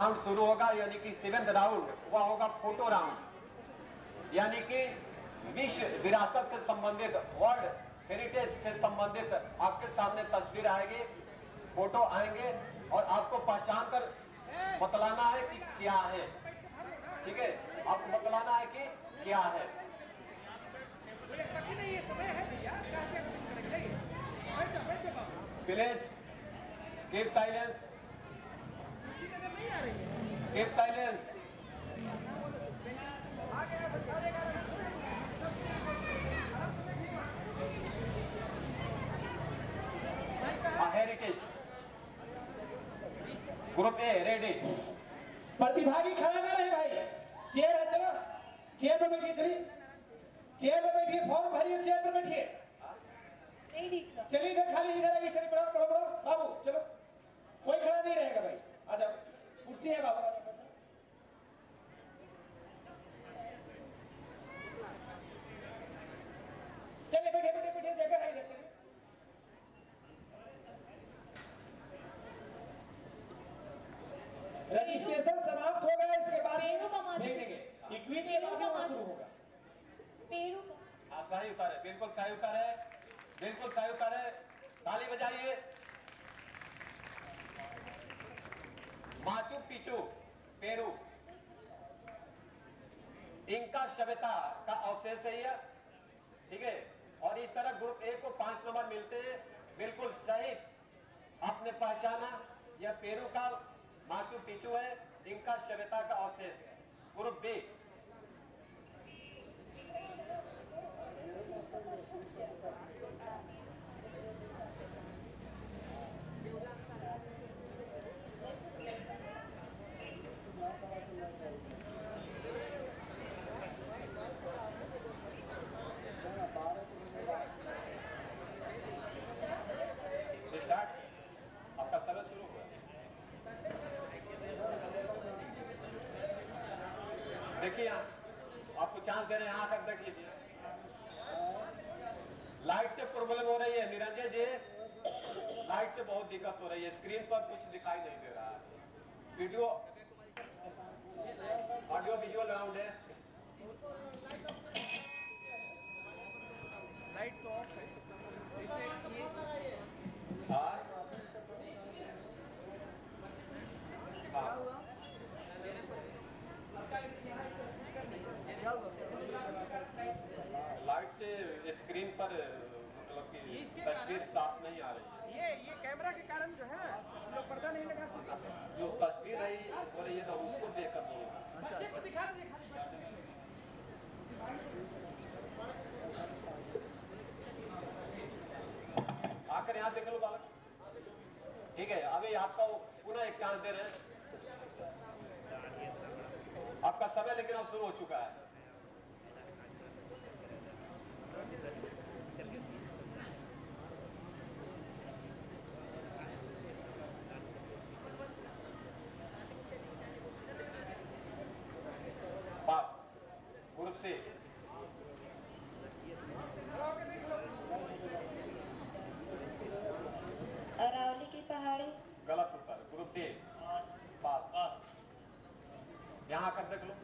Round शुरू होगा, यानी कि 7th राउंड वह होगा फोटो राउंड, यानी कि विश्व विरासत से संबंधित, वर्ल्ड हेरिटेज से संबंधित आपके सामने तस्वीर आएगी, फोटो आएंगे और आपको पहचान कर बतलाना है कि क्या है। ठीक है, आपको बतलाना है कि क्या है। Please keep silence, keep silence. Heritage group A ready. प्रतिभागी खड़ा ना रहे भाई, चेयर है, चलो चेयर पर बैठिए, चलिए चेयर पर बैठिए, फॉर्म भरिए, चेयर पर बैठिए। चलिए इधर खाली, इधर आइए, चलिए बढ़ो बढ़ो बढ़ो बाबू, चलो कोई खड़ा नहीं रहेगा भाई, आ जाओ, कुर्सी है बाबू। चलिए बैठिए बैठिए बैठिए, जगह है इधर, चलिए। रजिस्ट्रेशन समाप्त हो गया, इसके बाद भेजेंगे, इक्विटी शुरू होगा। हाँ सही उत्तर है, बिल्कुल सही उत्तर है, बिल्कुल सही उत्तर है, ताली बजाइए। माचू पिचू पेरू इंका सभ्यता का अवशेष है यह। ठीक है, और इस तरह ग्रुप ए को 5 नंबर मिलते हैं, बिल्कुल सही आपने पहचाना। यह पेरू का माचू पिचू है, इंका सभ्यता का अवशेष है। ग्रुप बी स्टार्ट, आपका समय शुरू हुआ। देखिए यहाँ आपको चांस दे रहे हैं, यहाँ तक देख लीजिए। लाइट से प्रॉब्लम हो रही है निरंजन जी, लाइट से बहुत दिक्कत हो रही है, स्क्रीन पर कुछ दिखाई नहीं दे रहा है। वीडियो ऑडियो विजुअल राउंड है। लाइट तो ऑफ है, लाइट से स्क्रीन पर मतलब कि तस्वीर साफ नहीं आ रही है। ये कैमरा के कारण जो है लोग पर्दा नहीं लगा सकते। जो तस्वीर हो रही है ना, उसको देख कर बोलो। बच्चे को दिखा दे, आकर यहाँ देख लो बालक। ठीक है, अभी आपका पुनः एक चांस दे रहे हैं। आपका समय लेकिन अब शुरू हो चुका है। पास ग्रुप से अरावली की पहाड़ी। गलत उत्तर, ग्रुप डी पास। पास यहाँ कर देख लो।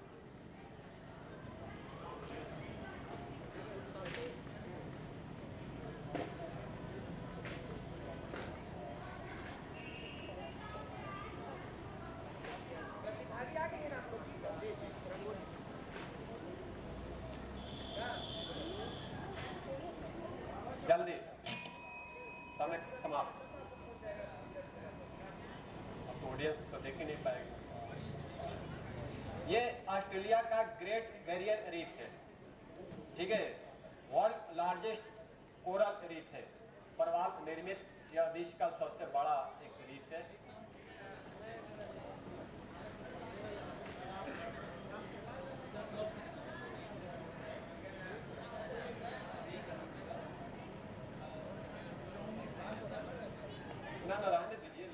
प्रतिभागी आ गए ना आप लोग। जल्दी, समय समाप्त। अब तो ऑडियंस तो देख ही नहीं पाएगा। ये ऑस्ट्रेलिया का ग्रेट बैरियर रीफ है। ठीक है, वर्ल्ड लार्जेस्ट कोरल रीफ है, प्रवाल निर्मित यह विश्व का सबसे बड़ा एक रीफ है। ना ना रहने दीजिए,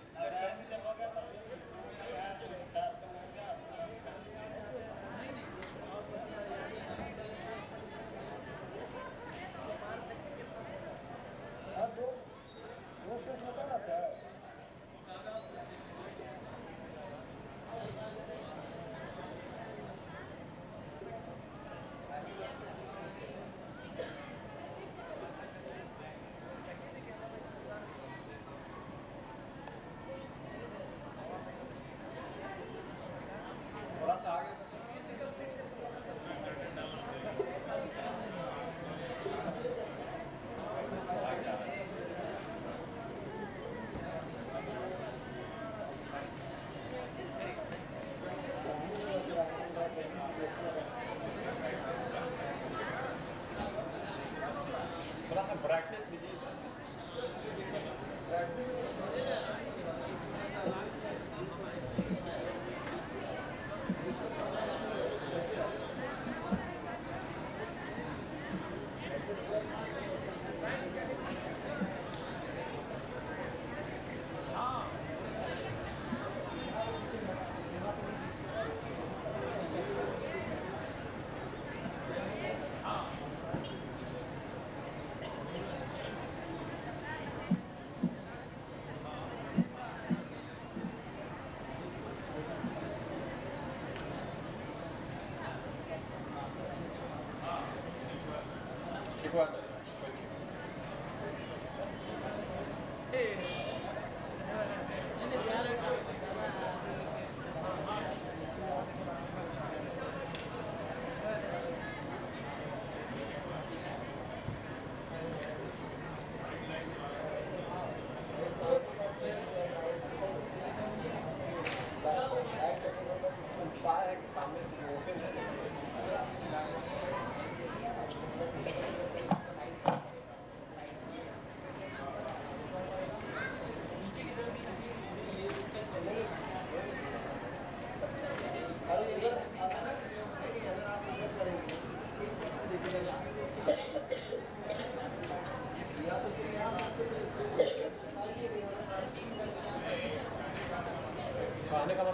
दो से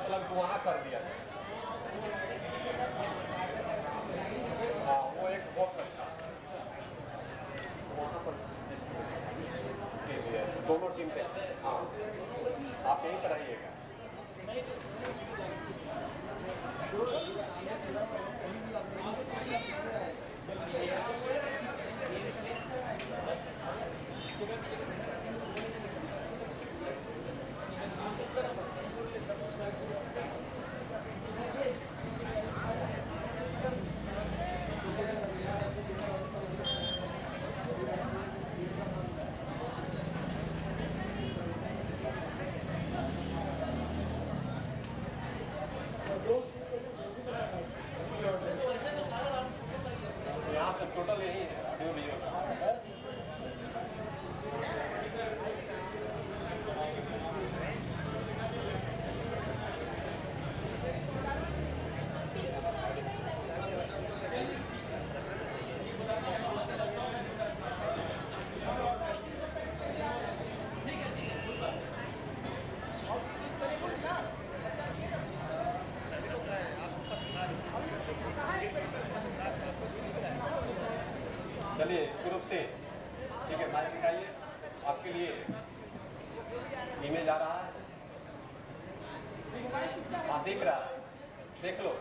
मतलब वहाँ कर दिया जाए। हाँ, वो एक हो सकता है वहाँ पर के लिए दोनों टीम पे। हाँ, आप यहीं पर रहिएगा। यहाँ से टोटल यही है जो भी है। चलिए ग्रुप से ठीक है, माइक दिखाइए। आपके लिए इमेज आ रहा है, हाँ दिख रहा है, देख लो।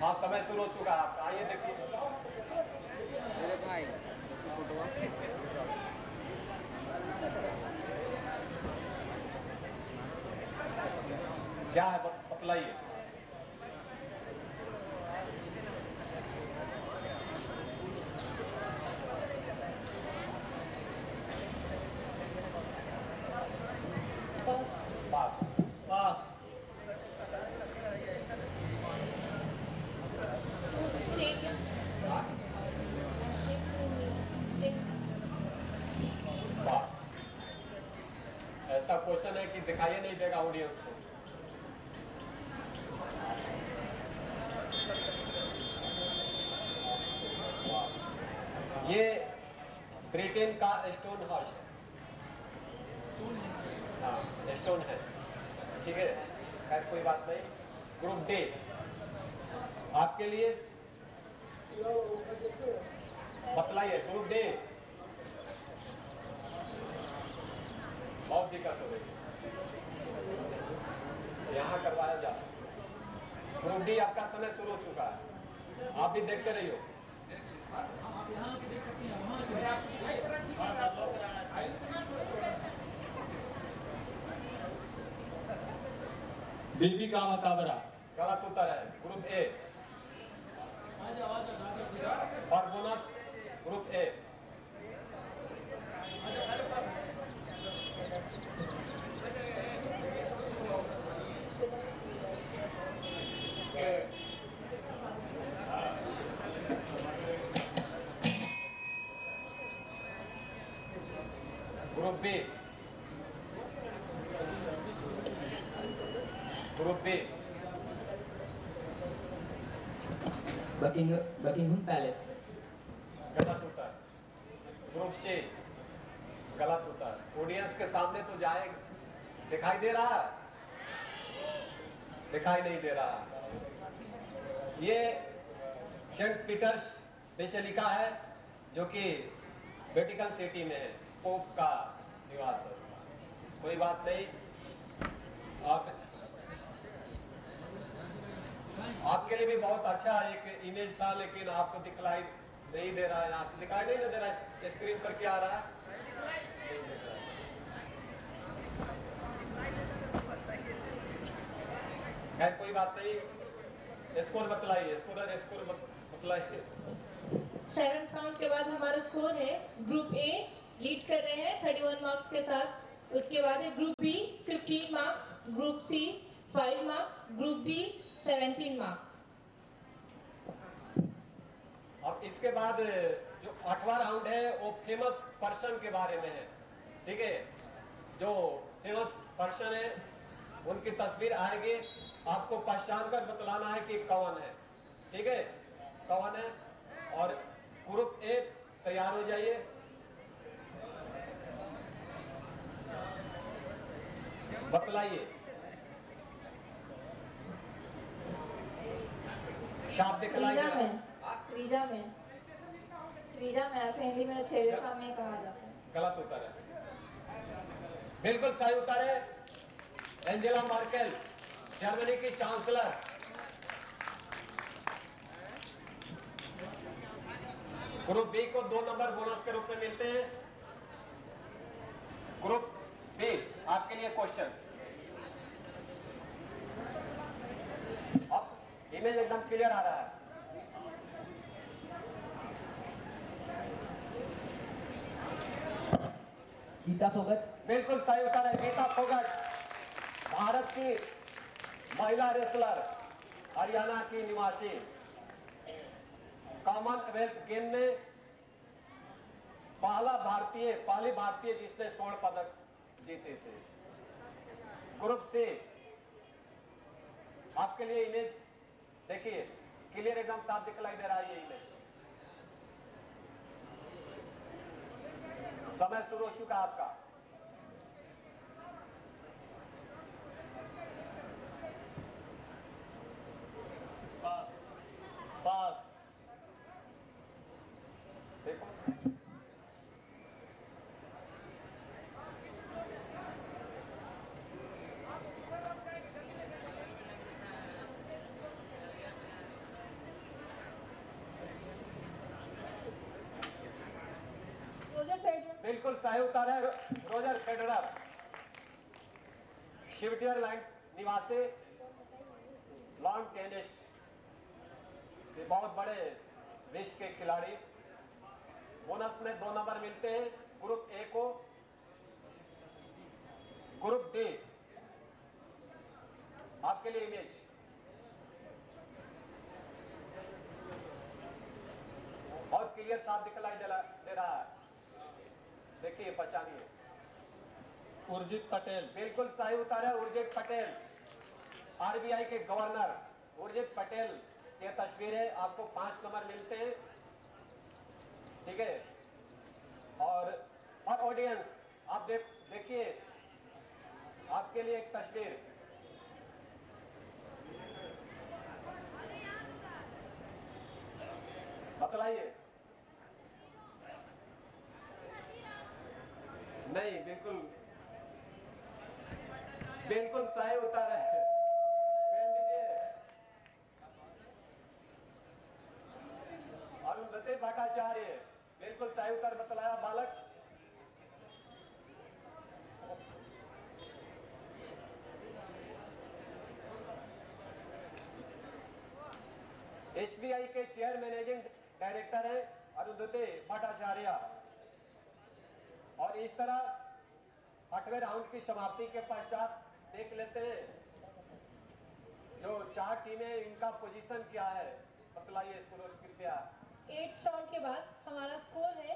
हाँ समय शुरू हो चुका है आपका, आइए देखिए। मेरे भाई फोटो क्या है बतलाइए। पास पास पास स्टेट स्टेट पास। ऐसा क्वेश्चन है कि दिखाई नहीं देगा ऑडियंस को। ये ब्रिटेन का स्टोन हॉर्स है। हाँ स्टोन है, ठीक है, खैर कोई बात नहीं। ग्रुप डे आपके लिए बतलाइए। ग्रुप डे बहुत दिक्कत हो रही है, यहाँ करवाया जा सकता। ग्रुप डी आपका समय शुरू हो चुका है, आप भी देखते रहिए। बेबी का मकाबरा गलत उत्तर है ग्रुप ए। और bonus group A. Group B. Group B Buckingham Palace. गलत उत्तर। ग्रुप सी गलत उत्तर। ऑडियंस के सामने तो जाएगा, दिखाई दे रहा है? दिखाई नहीं दे रहा। ये सेंट पीटर्स बेसिलिका है जो कि वेटिकन सिटी में है, पोप का निवास है। कोई बात नहीं, आपके लिए भी बहुत अच्छा एक इमेज था, लेकिन आपको दिखलाई नहीं दे रहा है। यहाँ से दिखाई नहीं दे रहा है, स्क्रीन पर क्या आ रहा है? खैर कोई बात नहीं, स्कोर बतलाइए। स्कोर बतलाइए। 7th राउंड के बाद हमारा स्कोर है, ग्रुप ए लीड कर रहे हैं 31 मार्क्स के साथ। उसके बाद है group B 15 marks, group C 5 marks, group D 17 marks. अब इसके बाद जो 8वां राउंड है वो फेमस पर्सन के बारे में है, ठीक है। जो फेमस पर्सन है उनकी तस्वीर आएगी, आपको पहचान कर बतलाना है कि कौन है, ठीक है, कौन है। और ग्रुप ए तैयार हो जाइए। बतलाइए। शाब्दिक दिखलाई त्रीजा दे में रहा। त्रीजा में त्रीजा में ऐसे हिंदी में थेरेसा में कहा जाता है। गलत उत्तर है। बिल्कुल सही उत्तर है एंजेला मार्केल, जर्मनी की चांसलर। ग्रुप बी को 2 नंबर बोनस के रूप में मिलते हैं। ग्रुप बी आपके लिए क्वेश्चन। अब इमेज एकदम क्लियर आ रहा है। गीता फोगट। बिल्कुल सही उत्तर है गीता फोगट, भारत की महिला रेसलर, हरियाणा की निवासी। कॉमनवेल्थ गेम में पहली भारतीय जिसने स्वर्ण पदक जीते थे। ग्रुप से आपके लिए इमेज देखिए, क्लियर एकदम साफ दिखलाई दे रहा है ये इमेज। समय शुरू हो चुका है आपका। पास देखो, बिल्कुल सही उत्तर है रोजर फेडरर, स्विट्जरलैंड निवासी, लॉन टेनिस के बहुत बड़े विश्व के खिलाड़ी। बोनस में 2 नंबर मिलते हैं ग्रुप ए को। ग्रुप डी आपके लिए इमेज। बहुत क्लियर साफ दिखलाई दे रहा है, देखिए पहचानिए। उर्जित पटेल, बिल्कुल सही उत्तर है उर्जित पटेल, आरबीआई के गवर्नर उर्जित पटेल ये तस्वीर है। आपको 5 नंबर मिलते हैं, ठीक है। और ऑडियंस आप देखिए, आपके लिए एक तस्वीर। बतलाइए। नहीं, बिल्कुल सही उत्तर है। पेन दीजिए। अरुंधति भट्टाचार्य, बिल्कुल सही उत्तर बतलाया बालक। एसबीआई के चेयर मैनेजिंग डायरेक्टर है अरुंधति भट्टाचार्य। और इस तरह 8वें राउंड की समाप्ति के पश्चात देख लेते हैं जो 4 टीमें, इनका पोजीशन क्या है, बतलाइए इसको कृपया। 8th राउंड के बाद हमारा स्कोर है,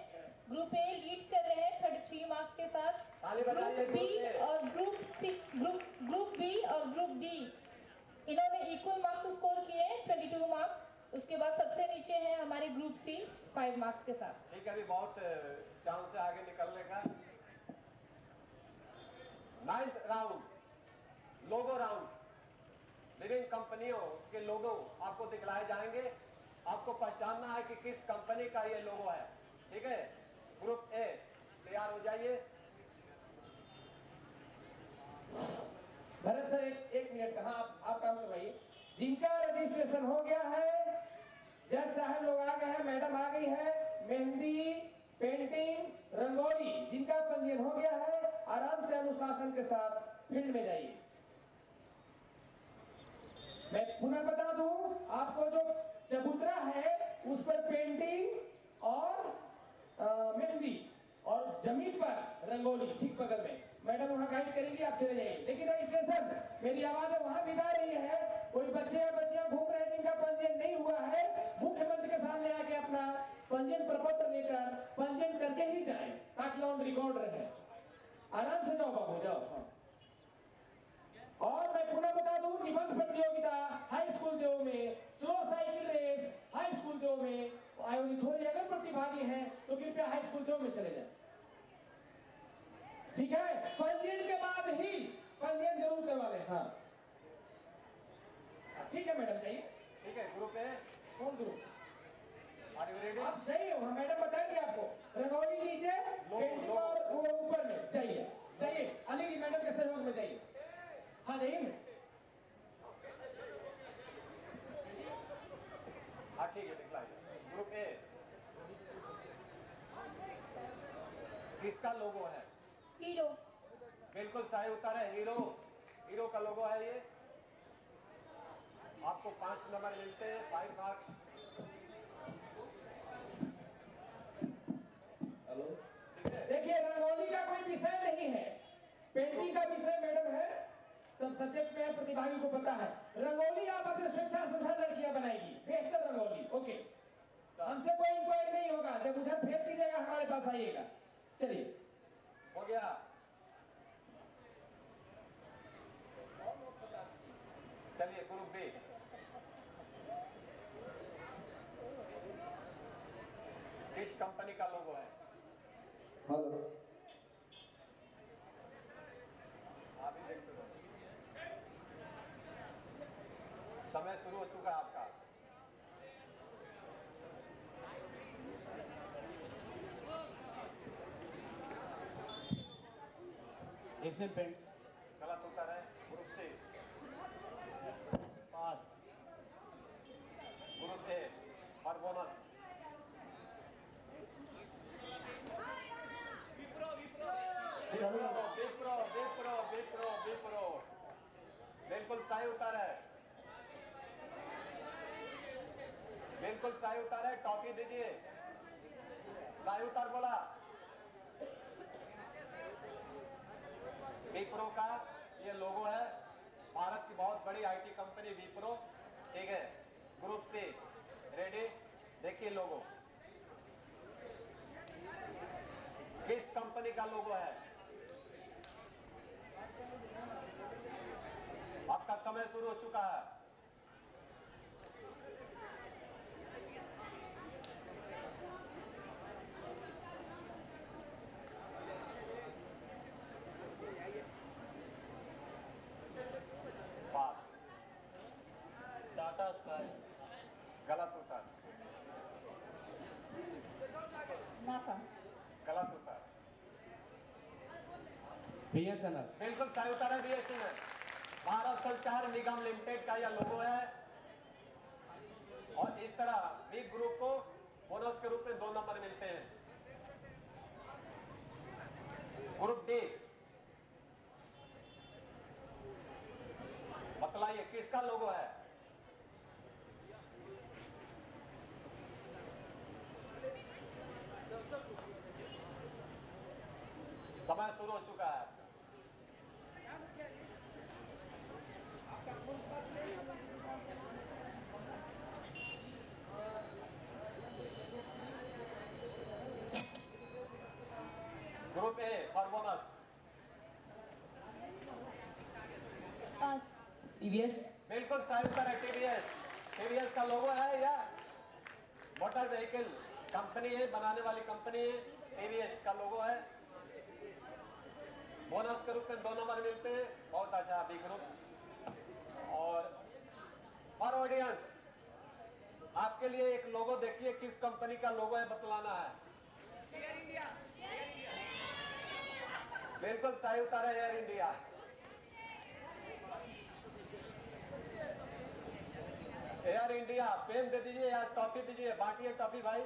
ग्रुप ए लीड कर रहे हैं 33 मार्क्स के साथ। ताली बजाइए ग्रुप बी और ग्रुप बी और ग्रुप डी इन्होंने इक्वल मार्क्स स्कोर किए 22 मार्क्स। उसके बाद सबसे नीचे है हमारे ग्रुप सी 5 मार्क्स के साथ। ठीक है, अभी बहुत चांस है आगे निकलने का। 9th राउंड, लोगो राउंड। विभिन्न कंपनियों के लोगो आपको दिखलाए जाएंगे। आपको पहचानना है कि किस कंपनी का ये लोगो है, ठीक है। ग्रुप ए तैयार हो जाइए। भरत सर एक मिनट कहा आप काम करवाइए। जिनका रजिस्ट्रेशन हो गया है, जज साहब लोग आ गए हैं, मैडम आ गई है, मेहंदी, पेंटिंग, रंगोली, जिनका पंजीयन हो गया है आराम से अनुशासन के साथ फील्ड में जाइए। मैं पुनः बता दूं, आपको जो चबूतरा है उस पर पेंटिंग और मेहंदी और जमीन पर रंगोली ठीक बगल में मैडम वहां गाइड करेंगी, आप चले जाइए। लेकिन रजिस्ट्रेशन, मेरी आवाज वहां भी जा रही है, कोई बच्चे या बच्चियां घूम रहे हैं जिनका पंजीयन नहीं हुआ है, मुख्य मंच के सामने आके अपना पंजीयन प्रपत्र लेकर पंजीयन करके ही जाए ताकि ऑन रिकॉर्ड रहे। आराम से जाओ बाबू, जाओ। और मैं पुनः बता दूं, निबंध प्रतियोगिता हाई स्कूल देव में, slow cycle race high school Dev में आयोजित हो रही है। अगर प्रतिभागी हैं तो कृपया हाई स्कूल देव में चले जाएं, ठीक है। पंजीयन के बाद ही पंजीयन जरूर करवा लें। हाँ ठीक है मैडम, जाइए। ठीक है, ग्रुप ए, कौन ग्रुप? Are you ready? आप सही हो, हम मैडम बताएंगे आपको। रंगोली नीचे, पेंटिंग और वो ऊपर में। जाइए जाइए, अली जी मैडम के सहयोग में जाइए। हाँ जाइए। हाँ ठीक है, दिखलाइए। ग्रुप ए, किसका लोगो है? हीरो। बिल्कुल सही उत्तर है, हीरो। हीरो का लोगो है ये। आपको 5 नंबर मिलते हैं, 5 मार्क्स। हेलो, ठीक है, देखिए रंगोली का कोई विषय नहीं है, पेंटिंग का विषय मैडम है। सब सब्जेक्ट में प्रतिभागी को पता है। रंगोली आप अपने स्वेच्छा से लड़कियां बनाएगी, बेहतर रंगोली। ओके, हमसे कोई इंक्वायरी नहीं होगा। जब उधर फेंक दीजिएगा, हमारे पास आइएगा। चलिए, हो गया। चलिए, ग्रुप बी, किस कंपनी का लोगो है? हेलो, आप ही देखते हो। समय शुरू हो चुका है आपका। Asian Paints. गलत उत्तर है, group C. Pass. Group A, for bonus. Wipro, Wipro, Wipro, Wipro. बिल्कुल सही उत्तर है, बिल्कुल सही उत्तर है। टॉफी दीजिए। सही उत्तर बोला। विप्रो का ये लोगो है, भारत की बहुत बड़ी आईटी कंपनी विप्रो। ठीक है, ग्रुप सी, रेडी? देखिए लोगो, किस कंपनी का लोगो है? आपका समय शुरू हो चुका है। पास। टाटा स्काई। गलत उत्तर। नासा। गलत उत्तर। बीएसएनएल। बिल्कुल सही उत्तर है, बीएसएनएल। भारत संचार निगम लिमिटेड का यह लोगो है। और इस तरह बी ग्रुप को बोनस के रूप में 2 नंबर मिलते हैं। ग्रुप डी, बतलाइए किसका लोगो है? समय शुरू हो चुका है। Group A, for bonus. Pass. TVS. बिल्कुल सही उत्तर है, टीवीएस। टीवीएस का लोगो है या मोटर व्हीकल कंपनी है, बनाने वाली कंपनी है। टीवीएस का लोगो है। बोनस के रूप में 2 नंबर मिलते हैं। बहुत अच्छा बी ग्रुप। और फॉर ऑडियंस, आपके लिए एक लोगो देखिए, किस कंपनी का लोगो है बतलाना है। बिल्कुल सही उत्तर है, Air India. Air India. Pen दे दीजिए या टॉफी दीजिए, बांटिए टॉफी भाई।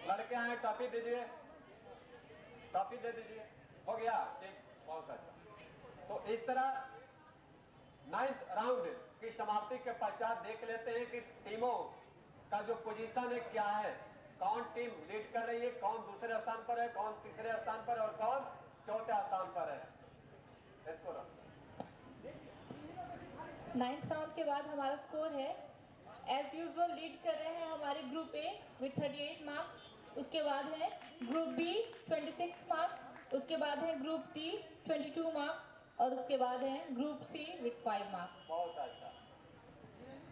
लड़के आए, टॉफी दीजिए, टॉफी दे दीजिए। हो गया, ठीक, बहुत अच्छा। तो इस तरह 9th राउंड की समाप्ति के पश्चात देख लेते हैं कि टीमों का जो पोजीशन है क्या है, कौन टीम लीड कर रही है, कौन दूसरे स्थान पर है, कौन तीसरे स्थान पर है और कौन चौथे स्थान पर है। इसको रख। 9th राउंड के बाद हमारा स्कोर है एज यूजुअल लीड कर रहे हैं हमारे ग्रुप ए विथ 38 मार्क्स। उसके बाद है ग्रुप बी 26 मार्क्स। उसके बाद है ग्रुप डी 22 मार्क्स और उसके बाद है ग्रुप सी विथ 5 मार्क्स। बहुत अच्छा।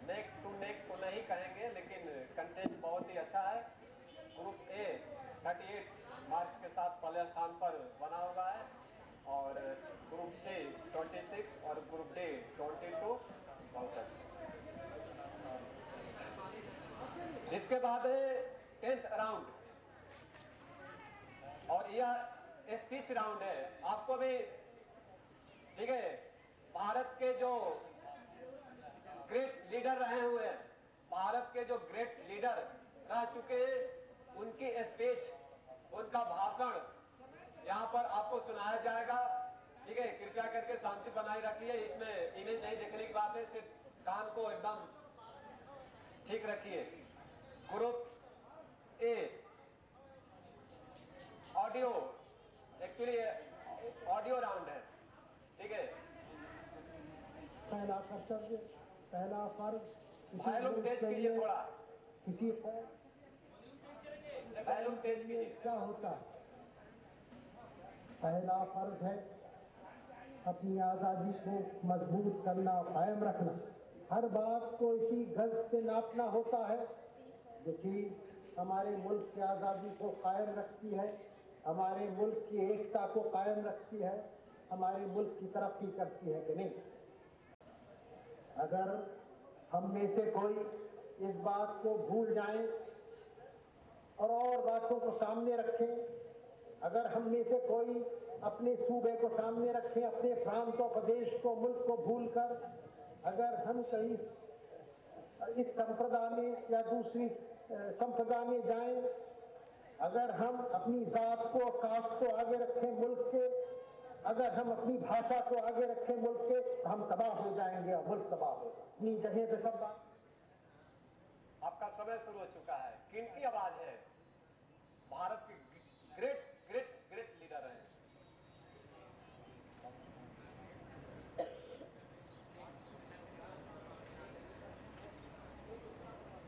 नेक टू नेक तो नहीं कहेंगे, लेकिन कंटेंट बहुत ही अच्छा है। ग्रुप ए 38 मार्क्स के साथ पहले स्थान पर बना हुआ है और ग्रुप सी 26 और ग्रुप डी 22 वाउचर्स। इसके बाद है 10th राउंड और यह स्पीच राउंड है। आपको भी ठीक है, भारत के जो ग्रेट लीडर रहे हुए हैं, भारत के जो ग्रेट लीडर रह चुके हैं, उनकी स्पीच, उनका भाषण यहाँ पर आपको सुनाया जाएगा। ठीक है, कृपया करके शांति बनाए रखिए। इसमें इन्हें नहीं देखने की बात है, सिर्फ कान को एकदम ठीक रखिए। Group A audio, actually audio round है। ठीक है, पहला कर्तव्य, पहला फर्ज, वॉल्यूम तेज कीजिए थोड़ा, किसी वॉल्यूम तेज कीजिए। क्या होता है? पहला फर्ज है अपनी आज़ादी को मजबूत करना, कायम रखना। हर बात को इसी गज से नापना होता है। जो चीज हमारे मुल्क की आज़ादी को कायम रखती है, हमारे मुल्क की एकता को कायम रखती है, हमारे मुल्क की तरक्की करती है कि नहीं। अगर हम में से कोई इस बात को भूल जाएं और बातों को सामने रखें, अगर हम में से कोई अपने सूबे को सामने रखें, अपने प्रांतों, प्रदेश को, मुल्क को भूलकर अगर हम कहीं इस संप्रदाय में या दूसरी संप्रदाय में जाएं, अगर हम अपनी जात को, कास्ट को आगे रखें मुल्क के, अगर हम अपनी भाषा को आगे रखें मुल्क के, तो हम तबाह हो जाएंगे और मुल्क तबाह होगा। अपनी जगह पे सब बात। आपका समय शुरू हो चुका है। किनकी आवाज है? भारत के ग्रेट ग्रेट ग्रेट लीडर हैं।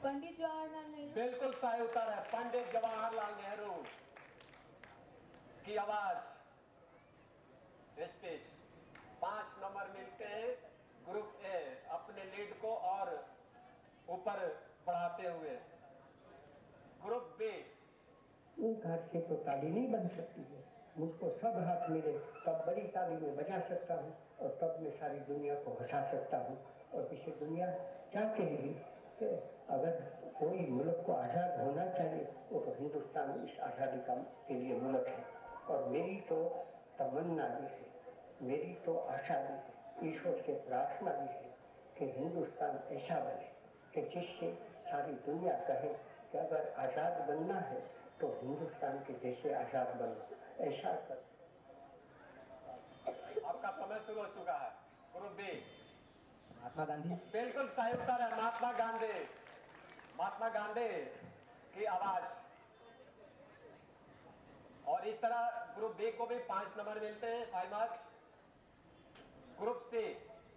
पंडित जवाहरलाल नेहरू। बिल्कुल सही उत्तर है, पंडित जवाहरलाल नेहरू की आवाज। स्पीच 5 नंबर मिलते हैं ग्रुप ए अपने लीड को और ऊपर बढ़ाते हुए। ग्रुप बी, एक हाथ से तो ताली नहीं बन सकती है। मुझको सब हाथ मिले तब बड़ी ताली में बजा सकता हूँ और तब मैं सारी दुनिया को हंसा सकता हूँ। और पीछे दुनिया क्या कहेगी कि अगर कोई मुल्क को आज़ाद होना चाहिए, वो तो हिंदुस्तान इस आज़ादी का के लिए मुल्क है। और मेरी तो तमन्ना भी है, मेरी तो आशा भी है, ईश्वर से प्रार्थना भी है कि हिंदुस्तान ऐसा बने कि जिससे सारी दुनिया कहे कि अगर आज़ाद बनना है तो हिंदुस्तान के जैसे आज़ाद बनो। ऐसा कर। आपका समय शुरू हो चुका है। Group B, Mahatma Gandhi. बिल्कुल सही उत्तर है, महात्मा गांधी। महात्मा गांधी की आवाज। और इस तरह ग्रुप बी को भी 5 नंबर मिलते हैं, 5 मार्क्स। ग्रुप सी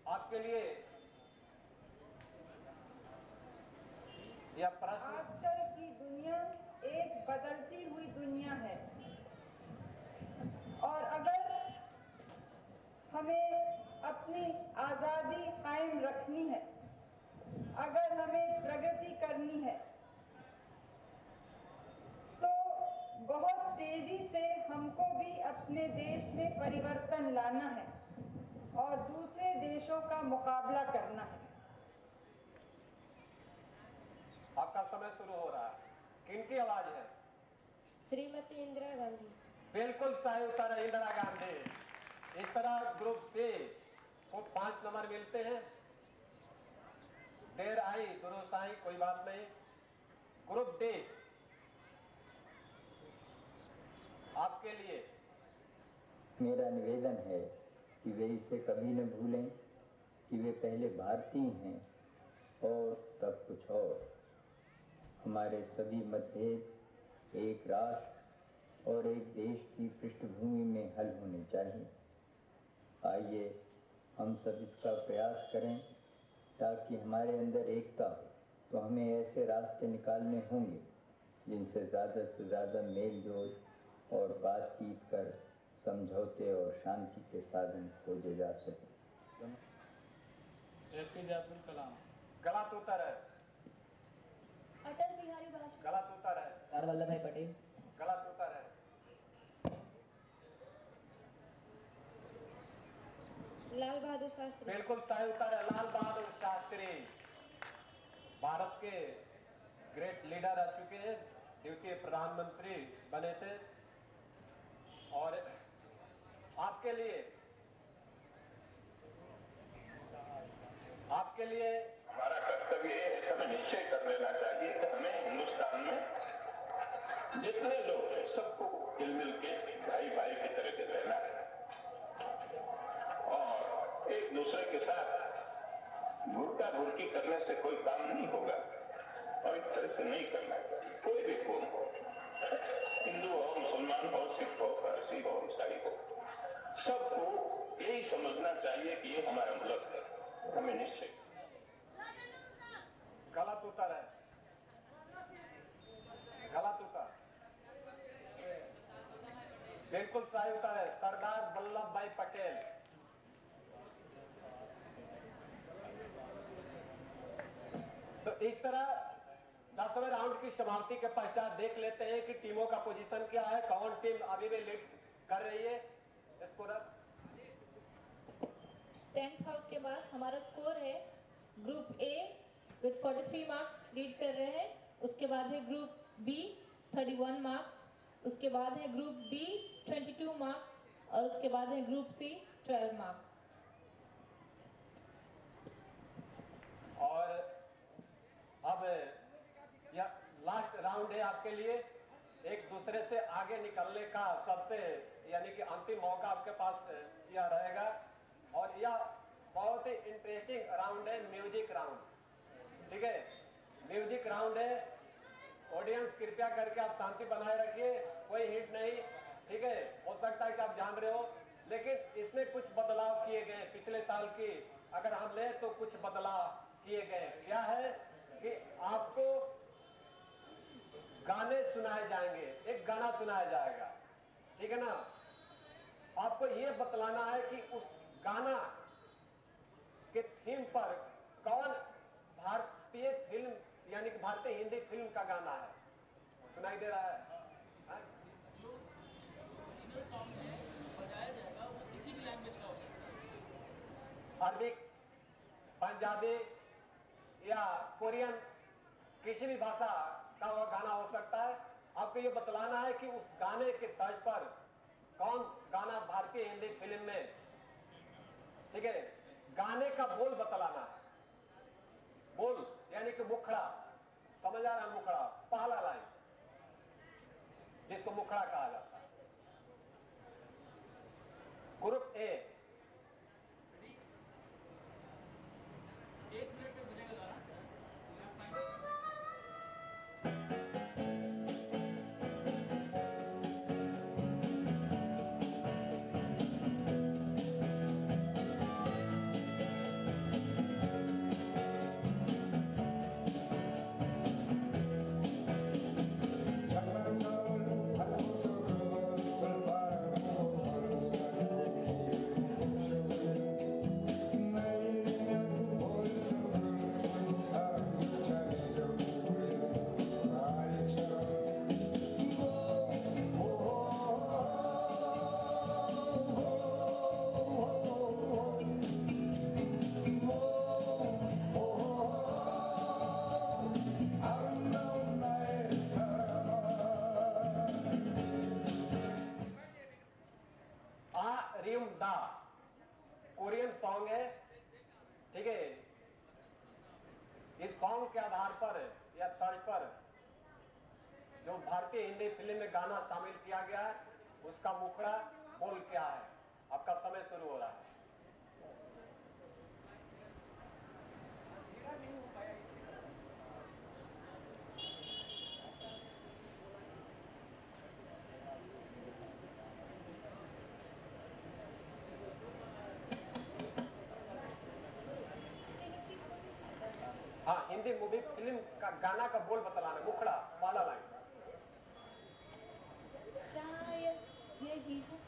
आपके लिए यह प्रश्न। आजकल की दुनिया एक बदलती हुई दुनिया है और अगर हमें अपनी आज़ादी कायम रखनी है, अगर हमें प्रगति करनी है, तो बहुत तेजी से हमको भी अपने देश में परिवर्तन लाना है और दूसरे देशों का मुकाबला करना है। आपका समय शुरू हो रहा है। किनकी आवाज है? श्रीमती इंदिरा गांधी। बिल्कुल सही उत्तर है, इंदिरा गांधी। इस तरह ग्रुप से को 5 नंबर मिलते हैं। देर आई दुरुस्त आई, कोई बात नहीं। ग्रुप डी आपके लिए मेरा निवेदन है कि वे इसे कभी न भूलें कि वे पहले भारतीय हैं और तब कुछ और। हमारे सभी मतभेद एक राष्ट्र और एक देश की पृष्ठभूमि में हल होने चाहिए। आइए हम सब इसका प्रयास करें ताकि हमारे अंदर एकता हो। तो हमें ऐसे रास्ते निकालने होंगे जिनसे ज़्यादा से ज़्यादा मेल जोल और बातचीत कर समझौते और शांति के साधन खोजे जा सकें। APJ अब्दुल कलाम। गलत उत्तर है। अटल बिहारी वाजपेयी। गलत उत्तर है। सरदार वल्लभ भाई पटेल। गलत उत्तर है। शास्त्री। बिल्कुल सही उत्तर है, लाल बहादुर शास्त्री भारत के ग्रेट लीडर रह चुके हैं, द्वितीय प्रधानमंत्री बने थे। और आपके लिए हमारा कर्तव्य ये है, हमें निश्चय कर लेना चाहिए कि हमें हिंदुस्तान में जितने लोग हैं सबको मिल के भाई भाई की तरह से रहना है और एक दूसरे के साथ घुरता घुरकी करने से कोई काम नहीं होगा और इस तरह से नहीं करना चाहिए। कोई भी कौम हो, हिंदू हो, मुसलमान हो, सिख हो, पारसी हो, ईसाई हो, सबको यही समझना चाहिए कि ये हमारा मुल्क है, हमें निश्चय। गलत उत्तर है, गलत उत्तर। बिल्कुल सही उत्तर है, सरदार वल्लभ भाई पटेल। तो इस तरह 10वें राउंड की समाप्ति के पश्चात देख लेते हैं कि टीमों का पोजीशन क्या है, कौन टीम अभी भी लीड कर रही है। स्कोरर 10th हाउस के बाद हमारा स्कोर है group A with 43 marks lead कर रहे हैं, उसके बाद है ग्रुप बी 31 मार्क्स, उसके बाद है ग्रुप डी 22 मार्क्स और उसके बाद है ग्रुप सी 12 मार्क्स। और अब यह लास्ट राउंड है आपके लिए, एक दूसरे से आगे निकलने का सबसे यानी कि अंतिम मौका आपके पास यह रहेगा। और यह बहुत ही इंटरेस्टिंग राउंड है, म्यूजिक राउंड। ठीक है, म्यूजिक राउंड है। ऑडियंस कृपया करके आप शांति बनाए रखिए, कोई हिट नहीं। ठीक है, हो सकता है कि आप जान रहे हो, लेकिन इसमें कुछ बदलाव किए गए। पिछले साल की अगर हम ले तो कुछ बदलाव किए गए। क्या है कि आपको गाने सुनाए जाएंगे, एक गाना सुनाया जाएगा, ठीक है ना। आपको ये बतलाना है कि उस गाना के थीम पर कौन भारतीय फिल्म यानी कि भारतीय हिंदी फिल्म का गाना है। सुनाई दे रहा है? जो ओरिजिनल सॉन्ग है बजाया जाएगा वो किसी भी लैंग्वेज का हो सकता है, अरबिक, पंजाबी या कोरियन, किसी भी भाषा का वह गाना हो सकता है। आपको ये बतलाना है कि उस गाने के तर्ज पर कौन गाना भारतीय हिंदी फिल्म में, ठीक है, गाने का बोल बतलाना है। बोल यानी कि मुखड़ा, समझ आ रहा है? मुखड़ा पहला लाइन जिसको मुखड़ा कहा जाता है। ग्रुप ए 1 मिनट तक बजेगा गाना। दा कोरियन सॉन्ग है, ठीक है। इस सॉन्ग के आधार पर या तर्ज पर जो भारतीय हिंदी फिल्म में गाना शामिल किया गया है, उसका मुखड़ा बोल क्या है। आपका समय शुरू हो रहा है। हाँ, हिंदी मूवी फिल्म का गाना का बोल बतलाना, मुखड़ा पहला लाइन। शायद यही है